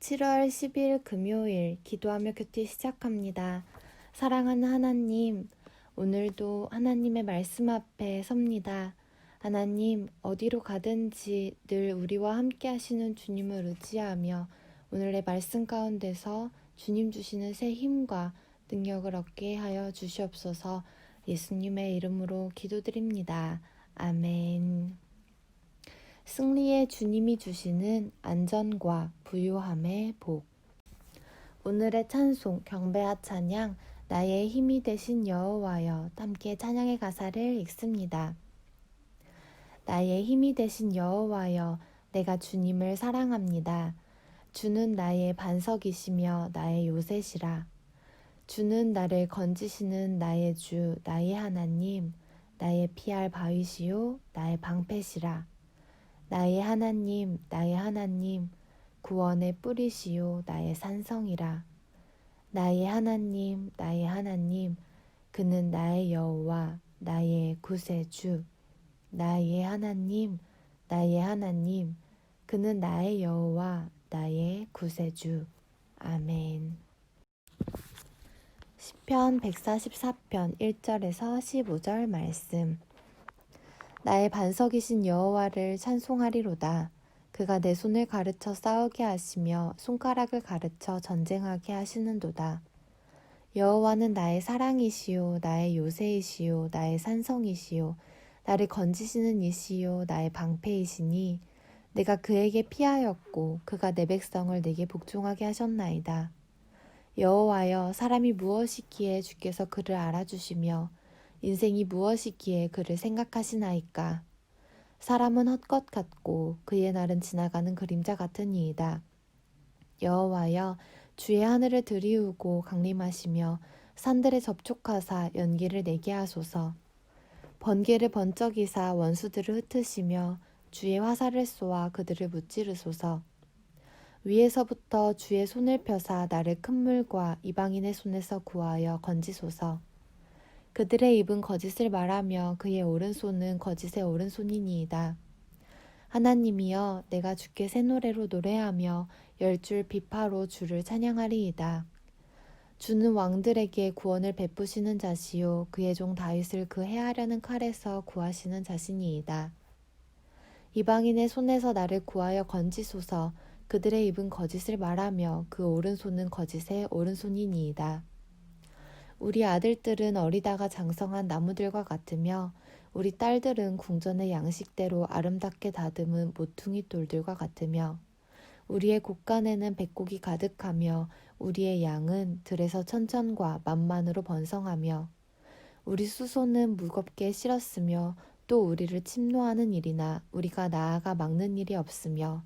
7월 10일 금요일 기도하며 큐티 시작합니다. 사랑하는 하나님, 오늘도 하나님의 말씀 앞에 섭니다. 하나님, 어디로 가든지 늘 우리와 함께 하시는 주님을 의지하며 오늘의 말씀 가운데서 주님 주시는 새 힘과 능력을 얻게 하여 주시옵소서. 예수님의 이름으로 기도드립니다. 아멘. 승리의 주님이 주시는 안전과 부유함의 복. 오늘의 찬송 경배와 찬양 나의 힘이 되신 여호와여 함께 찬양의 가사를 읽습니다. 나의 힘이 되신 여호와여 내가 주님을 사랑합니다. 주는 나의 반석이시며 나의 요새시라. 주는 나를 건지시는 나의 주 나의 하나님 나의 피할 바위시요 나의 방패시라. 나의 하나님, 구원의 뿌리시요 나의 산성이라. 나의 하나님, 그는 나의 여호와, 나의 구세주. 나의 하나님, 그는 나의 여호와, 나의 구세주. 아멘. 시편 144편 1절에서 15절 말씀. 나의 반석이신 여호와를 찬송하리로다. 그가 내 손을 가르쳐 싸우게 하시며 손가락을 가르쳐 전쟁하게 하시는도다. 여호와는 나의 사랑이시요 나의 요새이시요 나의 산성이시요 나를 건지시는 이시요 나의 방패이시니 내가 그에게 피하였고 그가 내 백성을 내게 복종하게 하셨나이다. 여호와여, 사람이 무엇이기에 주께서 그를 알아주시며 인생이 무엇이기에 그를 생각하시나이까. 사람은 헛것 같고 그의 날은 지나가는 그림자 같으니이다. 여호와여, 주의 하늘을 들이우고 강림하시며 산들에 접촉하사 연기를 내게 하소서. 번개를 번쩍이사 원수들을 흩으시며 주의 화살을 쏘아 그들을 무찌르소서. 위에서부터 주의 손을 펴사 나를 큰 물과 이방인의 손에서 구하여 건지소서. 그들의 입은 거짓을 말하며 그의 오른손은 거짓의 오른손이니이다. 하나님이여, 내가 주께 새 노래로 노래하며 10줄 비파로 주를 찬양하리이다. 주는 왕들에게 구원을 베푸시는 자시요 그의 종 다윗을 그 해하려는 칼에서 구하시는 자신이이다. 이방인의 손에서 나를 구하여 건지소서. 그들의 입은 거짓을 말하며 그 오른손은 거짓의 오른손이니이다. 우리 아들들은 어리다가 장성한 나무들과 같으며 우리 딸들은 궁전의 양식대로 아름답게 다듬은 모퉁이 돌들과 같으며 우리의 곳간에는 백곡이 가득하며 우리의 양은 들에서 천천과 만만으로 번성하며 우리 수소는 무겁게 실었으며 또 우리를 침노하는 일이나 우리가 나아가 막는 일이 없으며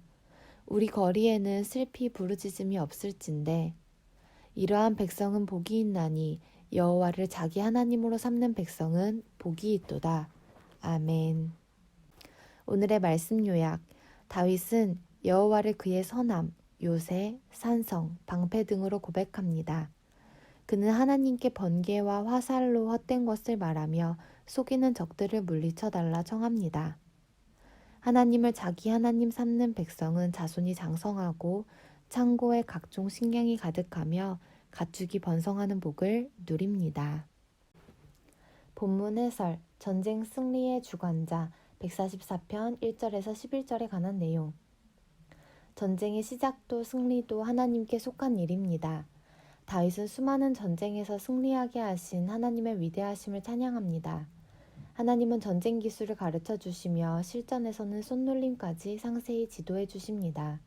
우리 거리에는 슬피 부르짖음이 없을진데 이러한 백성은 복이 있나니 여호와를 자기 하나님으로 삼는 백성은 복이 있도다. 아멘. 오늘의 말씀 요약. 다윗은 여호와를 그의 선함, 요새, 산성, 방패 등으로 고백합니다. 그는 하나님께 번개와 화살로 헛된 것을 말하며 속이는 적들을 물리쳐달라 청합니다. 하나님을 자기 하나님 삼는 백성은 자손이 장성하고 창고에 각종 식량이 가득하며 가축이 번성하는 복을 누립니다. 본문 해설, 전쟁 승리의 주관자 144편 1절에서 11절에 관한 내용. 전쟁의 시작도 승리도 하나님께 속한 일입니다. 다윗은 수많은 전쟁에서 승리하게 하신 하나님의 위대하심을 찬양합니다. 하나님은 전쟁 기술을 가르쳐 주시며 실전에서는 손놀림까지 상세히 지도해 주십니다.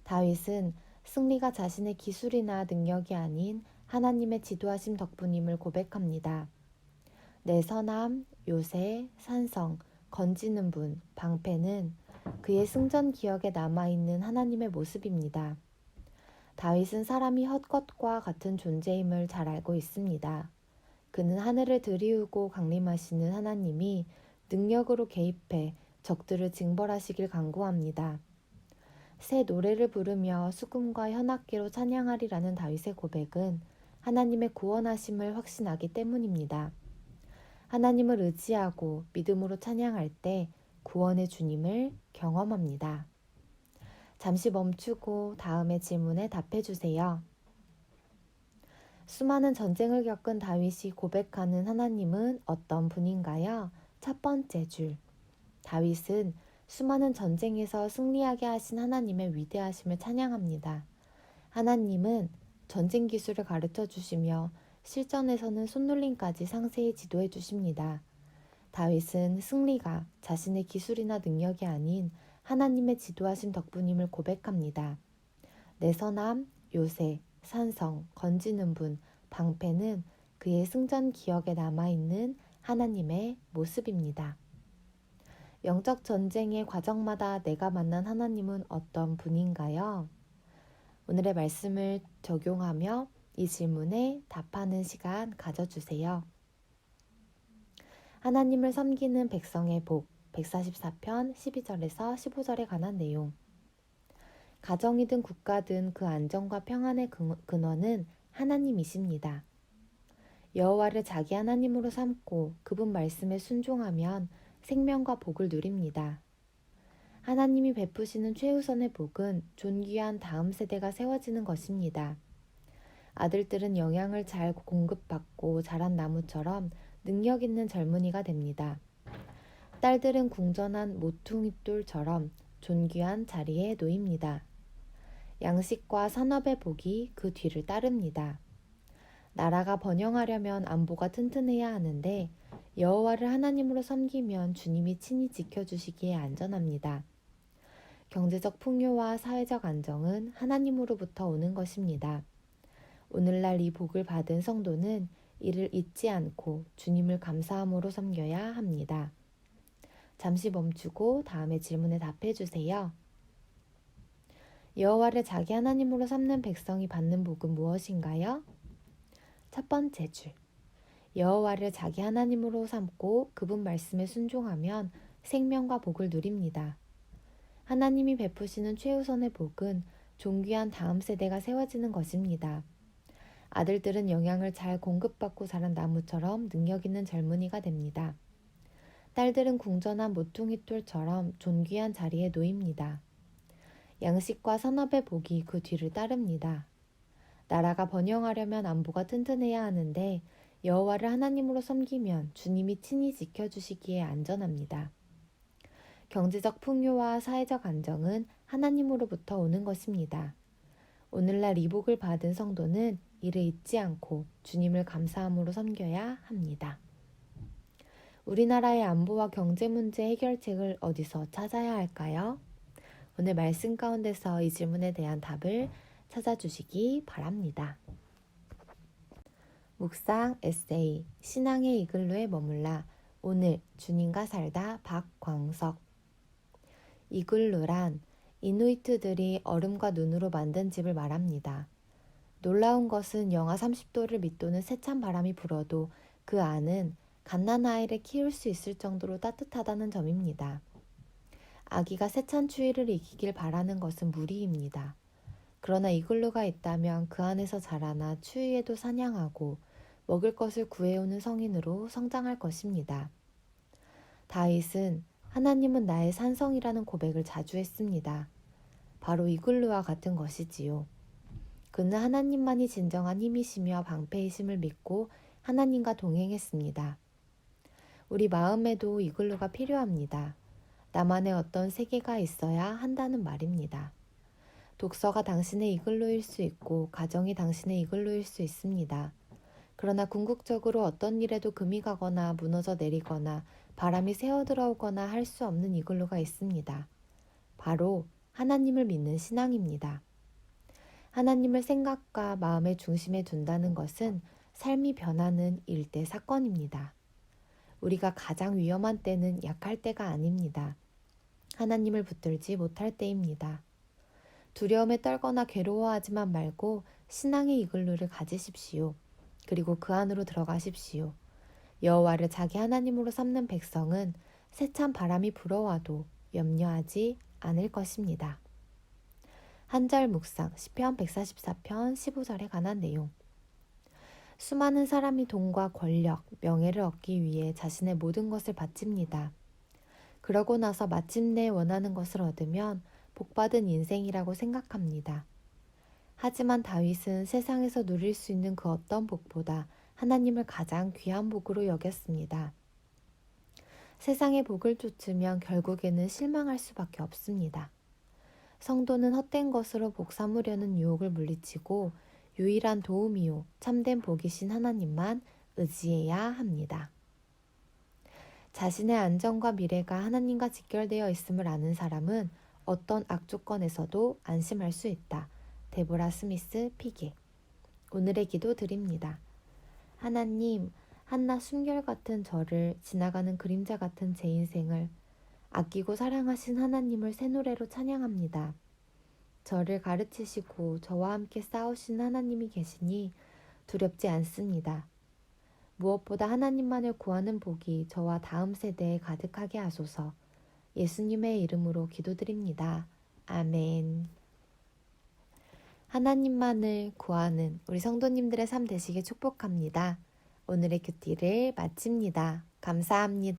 다윗은 승리가 자신의 기술이나 능력이 아닌 하나님의 지도하심 덕분임을 고백합니다. 내 선함, 요새, 산성, 건지는 분, 방패는 그의 승전 기억에 남아있는 하나님의 모습입니다. 다윗은 사람이 헛것과 같은 존재임을 잘 알고 있습니다. 그는 하늘을 들이우고 강림하시는 하나님이 능력으로 개입해 적들을 징벌하시길 간구합니다. 새 노래를 부르며 수금과 현악기로 찬양하리라는 다윗의 고백은 하나님의 구원하심을 확신하기 때문입니다. 하나님을 의지하고 믿음으로 찬양할 때 구원의 주님을 경험합니다. 잠시 멈추고 다음의 질문에 답해 주세요. 수많은 전쟁을 겪은 다윗이 고백하는 하나님은 어떤 분인가요? 첫 번째 줄. 다윗은 수많은 전쟁에서 승리하게 하신 하나님의 위대하심을 찬양합니다. 하나님은 전쟁 기술을 가르쳐 주시며 실전에서는 손놀림까지 상세히 지도해 주십니다. 다윗은 승리가 자신의 기술이나 능력이 아닌 하나님의 지도하심 덕분임을 고백합니다. 내 선함, 요새, 산성, 건지는 분, 방패는 그의 승전 기억에 남아있는 하나님의 모습입니다. 영적 전쟁의 과정마다 내가 만난 하나님은 어떤 분인가요? 오늘의 말씀을 적용하며 이 질문에 답하는 시간 가져주세요. 하나님을 섬기는 백성의 복 144편 12절에서 15절에 관한 내용. 가정이든 국가든 그 안정과 평안의 근원은 하나님이십니다. 여호와를 자기 하나님으로 삼고 그분 말씀에 순종하면 생명과 복을 누립니다. 하나님이 베푸시는 최우선의 복은 존귀한 다음 세대가 세워지는 것입니다. 아들들은 영양을 잘 공급받고 자란 나무처럼 능력 있는 젊은이가 됩니다. 딸들은 궁전한 모퉁이돌처럼 존귀한 자리에 놓입니다. 양식과 산업의 복이 그 뒤를 따릅니다. 나라가 번영하려면 안보가 튼튼해야 하는데 여호와를 하나님으로 섬기면 주님이 친히 지켜주시기에 안전합니다. 경제적 풍요와 사회적 안정은 하나님으로부터 오는 것입니다. 오늘날 이 복을 받은 성도는 이를 잊지 않고 주님을 감사함으로 섬겨야 합니다. 잠시 멈추고 다음의 질문에 답해 주세요. 여호와를 자기 하나님으로 삼는 백성이 받는 복은 무엇인가요? 첫 번째 줄. 여호와를 자기 하나님으로 삼고 그분 말씀에 순종하면 생명과 복을 누립니다. 하나님이 베푸시는 최우선의 복은 존귀한 다음 세대가 세워지는 것입니다. 아들들은 영양을 잘 공급받고 자란 나무처럼 능력 있는 젊은이가 됩니다. 딸들은 궁전한 모퉁이돌처럼 존귀한 자리에 놓입니다. 양식과 산업의 복이 그 뒤를 따릅니다. 나라가 번영하려면 안보가 튼튼해야 하는데 여호와를 하나님으로 섬기면 주님이 친히 지켜주시기에 안전합니다. 경제적 풍요와 사회적 안정은 하나님으로부터 오는 것입니다. 오늘날 이 복을 받은 성도는 이를 잊지 않고 주님을 감사함으로 섬겨야 합니다. 우리나라의 안보와 경제 문제 해결책을 어디서 찾아야 할까요? 오늘 말씀 가운데서 이 질문에 대한 답을 찾아주시기 바랍니다. 묵상 에세이 신앙의 이글루에 머물라 오늘 주님과 살다 박광석. 이글루란 이누이트들이 얼음과 눈으로 만든 집을 말합니다. 놀라운 것은 영하 30도를 밑도는 세찬 바람이 불어도 그 안은 갓난아이를 키울 수 있을 정도로 따뜻하다는 점입니다. 아기가 세찬 추위를 이기길 바라는 것은 무리입니다. 그러나 이글루가 있다면 그 안에서 자라나 추위에도 사냥하고 먹을 것을 구해오는 성인으로 성장할 것입니다. 다윗은 하나님은 나의 산성이라는 고백을 자주 했습니다. 바로 이글루와 같은 것이지요. 그는 하나님만이 진정한 힘이시며 방패이심을 믿고 하나님과 동행했습니다. 우리 마음에도 이글루가 필요합니다. 나만의 어떤 세계가 있어야 한다는 말입니다. 독서가 당신의 이글루일 수 있고 가정이 당신의 이글루일 수 있습니다. 그러나 궁극적으로 어떤 일에도 금이 가거나 무너져 내리거나 바람이 새어들어오거나 할 수 없는 이글루가 있습니다. 바로 하나님을 믿는 신앙입니다. 하나님을 생각과 마음의 중심에 둔다는 것은 삶이 변하는 일대 사건입니다. 우리가 가장 위험한 때는 약할 때가 아닙니다. 하나님을 붙들지 못할 때입니다. 두려움에 떨거나 괴로워하지만 말고 신앙의 이글루를 가지십시오. 그리고 그 안으로 들어가십시오. 여호와를 자기 하나님으로 삼는 백성은 세찬 바람이 불어와도 염려하지 않을 것입니다. 한 절 묵상 시편 144편 15절에 관한 내용. 수많은 사람이 돈과 권력, 명예를 얻기 위해 자신의 모든 것을 바칩니다. 그러고 나서 마침내 원하는 것을 얻으면 복받은 인생이라고 생각합니다. 하지만 다윗은 세상에서 누릴 수 있는 그 어떤 복보다 하나님을 가장 귀한 복으로 여겼습니다. 세상의 복을 쫓으면 결국에는 실망할 수밖에 없습니다. 성도는 헛된 것으로 복 삼으려는 유혹을 물리치고 유일한 도움이요 참된 복이신 하나님만 의지해야 합니다. 자신의 안전과 미래가 하나님과 직결되어 있음을 아는 사람은 어떤 악조건에서도 안심할 수 있다. 데보라 스미스 피게. 오늘의 기도 드립니다. 하나님, 한낱 숨결 같은 저를, 지나가는 그림자 같은 제 인생을 아끼고 사랑하신 하나님을 새 노래로 찬양합니다. 저를 가르치시고 저와 함께 싸우신 하나님이 계시니 두렵지 않습니다. 무엇보다 하나님만을 구하는 복이 저와 다음 세대에 가득하게 하소서. 예수님의 이름으로 기도드립니다. 아멘. 하나님만을 구하는 우리 성도님들의 삶 되시길 축복합니다. 오늘의 큐티를 마칩니다. 감사합니다.